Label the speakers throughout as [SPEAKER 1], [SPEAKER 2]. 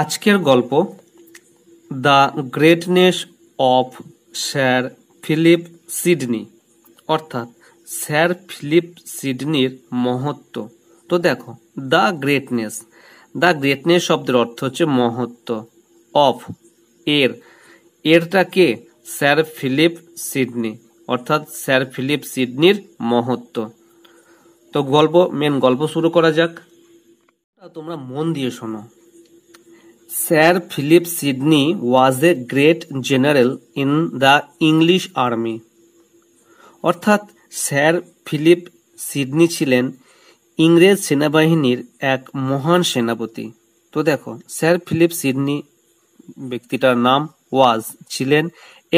[SPEAKER 1] আজকের গল্প the greatness of sir Philip Sidney, অর্থাৎ স্যার ফিলিপ সিডনির মহত্ব। তো দেখো, দ্য গ্রেটনেস শব্দের অর্থ হচ্ছে মহত্ব, অফ এরটা কে? স্যার ফিলিপ সিডনি, অর্থাৎ স্যার ফিলিপ সিডনির মহত্ব। তো মেন গল্প শুরু করা যাক। তোমরা মন দিয়ে শোনো। Sir Philip Sidney was a great general in the English army. অর্থাৎ স্যার ফিলিপ সিডনি ছিলেন ইংরেজ সেনাবাহিনীর এক মহান সেনাপতি। তো দেখো, স্যার ফিলিপ সিডনি ব্যক্তিটার নাম ছিলেন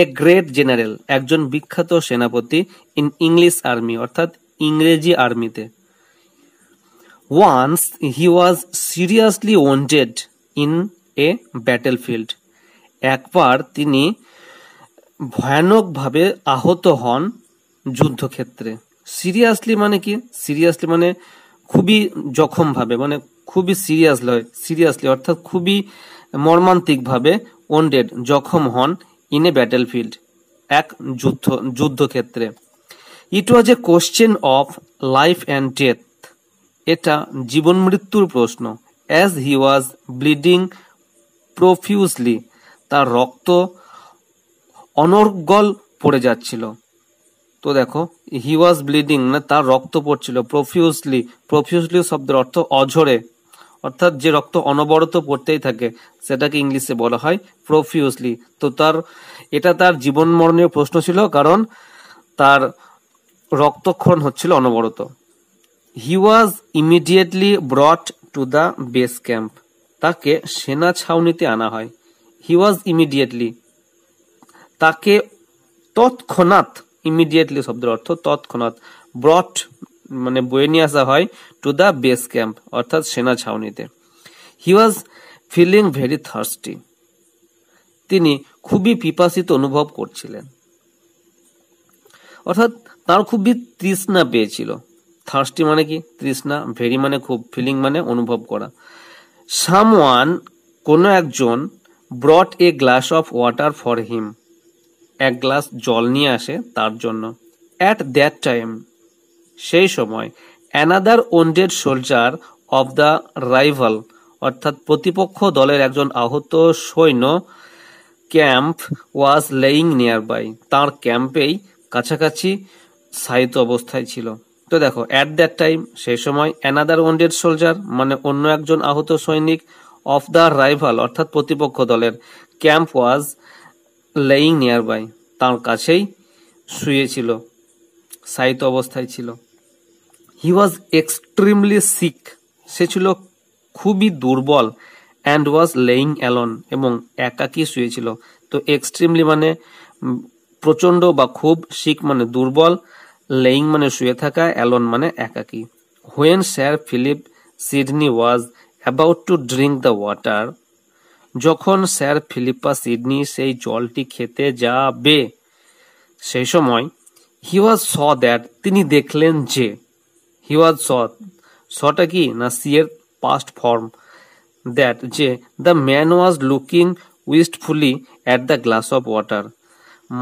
[SPEAKER 1] এ গ্রেট জেনারেল, একজন বিখ্যাত সেনাপতি ইন ইংলিশ আর্মি, অর্থাৎ ইংরেজি আর্মিতে। Once he was seriously wounded in a battlefield. একবার তিনি ভয়ানকভাবে আহত হন যুদ্ধক্ষেত্রে। সিরিয়াসলি মানে কি? সিরিয়াসলি মানে খুবই জখমভাবে, মানে খুবই সিরিয়াসলি অর্থাৎ খুবই মর্মান্তিকভাবে ওয়েন্টেড, জখম হন ইন এ ব্যাটেলফিল্ড, এক যুদ্ধক্ষেত্রে। It was a question of life and death. এটা জীবন মৃত্যুর প্রশ্ন। অ্যাজ হি ওয়াজ ব্লিডিং প্রফিউসলি, তার রক্ত অনর্গল পড়ে যাচ্ছিল। তো দেখো, হি ওয়াজ ব্লিডিং মানে তার রক্ত পড়ছিল, প্রফিউসলি শব্দের অর্থ অঝরে, অর্থাৎ যে রক্ত অনবরত পড়তেই থাকে সেটাকে ইংলিশে বলা হয় প্রফিউসলি। তো এটা তার জীবন মরণের প্রশ্ন ছিল, কারণ তার রক্তক্ষরণ হচ্ছিল অনবরত। He was immediately brought to the base camp, তাকে সেনা ছাউনিতে আনা হয়। হি ওয়াজ ইমিডিয়েটলি, তাকে তৎক্ষণাৎ, ইমিডিয়েটলি শব্দের অর্থ তৎক্ষণাৎ, ব্রট মানে বয়ে নিয়ে আসা হয় টু দ্য বেস ক্যাম্প, অর্থাৎ সেনা ছাউনিতে। হি ওয়াজ ফিলিং ভেরি থার্স্টি, তিনি খুবই পিপাসিত অনুভব করছিলেন, অর্থাৎ তার খুবই তৃষ্ণা পেয়েছিল। থার্স্টি মানে কি? তৃষ্ণা। ভেরি মানে খুব, ফিলিং মানে অনুভব করা। সামওয়ান, কোনো একজন, ব্রট a glass of water for him, এক গ্লাস জল নিয়ে আসে তার জন্য। অ্যাট দ্যাট টাইম, সেই সময়, another wounded soldier of the rival, অর্থাৎ প্রতিপক্ষ দলের একজন আহত সৈন্য, camp was laying near by, তাঁর ক্যাম্পেই কাছাকাছি শায়িত অবস্থায় ছিল। তো দেখো, অ্যাট দ্যাট টাইম সেই সময়, অ্যানাদার ওয়েন্ডেড সোলজার মানে অন্য একজন আহত সৈনিক, অফ দ্য রাইভাল অর্থাৎ প্রতিপক্ষ দলের, camp was laying near by তাঁর কাছেই শুয়েছিল, শায়িত অবস্থায় ছিল। হি ওয়াজ এক্সট্রিমলি সিক, সে ছিল খুবই দুর্বল। অ্যান্ড ওয়াজ লেইং অ্যালোন, এবং একাকী শুয়েছিল। তো এক্সট্রিমলি মানে প্রচন্ড বা খুব, সিক মানে দুর্বল, লেইং মানে শুয়ে থাকা, অ্যালোন মানে একাকী। When sir Philip Sidney was about to drink the water, যখন স্যার ফিলিপা সিডনি সেই জলটি খেতে যাবে, সেই সময়, হি ওয়াজ স দ্যাট, তিনি দেখলেন যে, হি ওয়াজ সটা কি না সি এর পাস্ট ফর্ম, দ্যাট যে, the man was looking wistfully at the glass of water,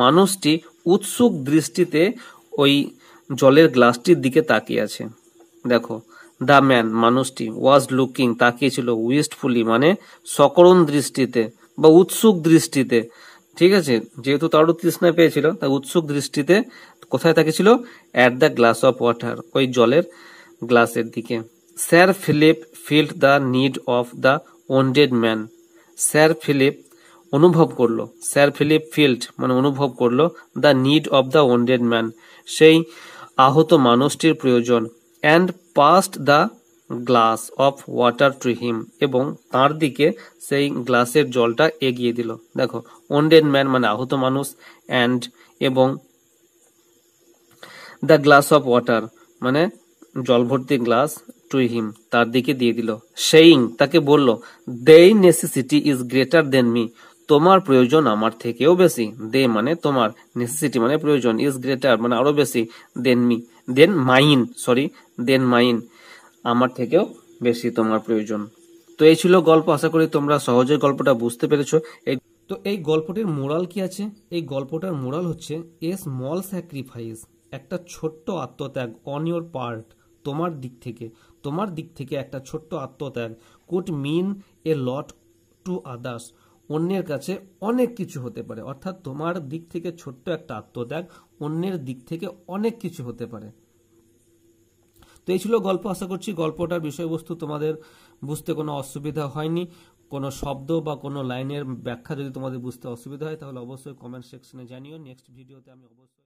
[SPEAKER 1] মানুষটি উৎসুক দৃষ্টিতে ওই জলের গ্লাসটির দিকে তাকিয়ে আছে। দেখো, দ্য ম্যান মানুষটি, ওয়াজ লুকিং তাকিয়েছিল, উইস্টফুলি মানে সকরুণ দৃষ্টিতে বা উৎসুক দৃষ্টিতে, ঠিক আছে, যেহেতু তারও তৃষ্ণা পেয়েছিল তাই উৎসুক দৃষ্টিতে কোথায় তাকিয়েছিল? At the glass of water, ওই জলের গ্লাসের দিকে। Sir Philip felt the need of the wounded man, sir Philip অনুভব করলো, স্যার ফিলিপ ফিল্ড মানে অনুভব করলো, the need of the wounded man সেই আহত মানুষটির প্রয়োজন। And passed the glass of water to him, এবং তার দিকে সেই গ্লাসের জলটা এগিয়ে দিল। দেখো, ওয়েন্ডেড ম্যান মানে আহত মানুষ, অ্যান্ড এবং দ্য গ্লাস অফ ওয়াটার মানে জল ভর্তি গ্লাস, টু হিম তার দিকে দিয়ে দিল। সেইং তাকে বলল, দেই necessity is greater than me, তোমার প্রয়োজন আমার থেকেও বেশি। দে মানে তোমার, নেসেসিটি মানে প্রয়োজন, ইজ গ্রেটার মানে আরো বেশি, দেন মি দেন মাইন আমার থেকেও বেশি তোমার প্রয়োজন। তো তো এই ছিল গল্প, আশা করি তোমরা সহজে গল্পটা বুঝতে পেরেছো। এই গল্পটির মোরাল কি আছে? এই গল্পটার মোরাল হচ্ছে এ স্মল স্যাক্রিফাইস, একটা ছোট্ট আত্মত্যাগ অন ইওর পার্ট, তোমার দিক থেকে একটা ছোট্ট আত্মত্যাগ could mean a lot to others, অন্যের কাছে অনেক কিছু হতে পারে। অর্থাৎ তোমার দিক থেকে ছোট্ট একটা আত্মত্যাগ অন্যের দিক থেকে অনেক কিছু হতে পারে। তো এই ছিল গল্প, আশা করছি গল্পটার বিষয়বস্তু তোমাদের বুঝতে কোনো অসুবিধা হয়নি। কোনো শব্দ বা কোনো লাইনের ব্যাখ্যা যদি তোমাদের বুঝতে অসুবিধা হয় তাহলে অবশ্যই কমেন্ট সেকশনে জানিও। নেক্সট ভিডিওতে আমি অবশ্যই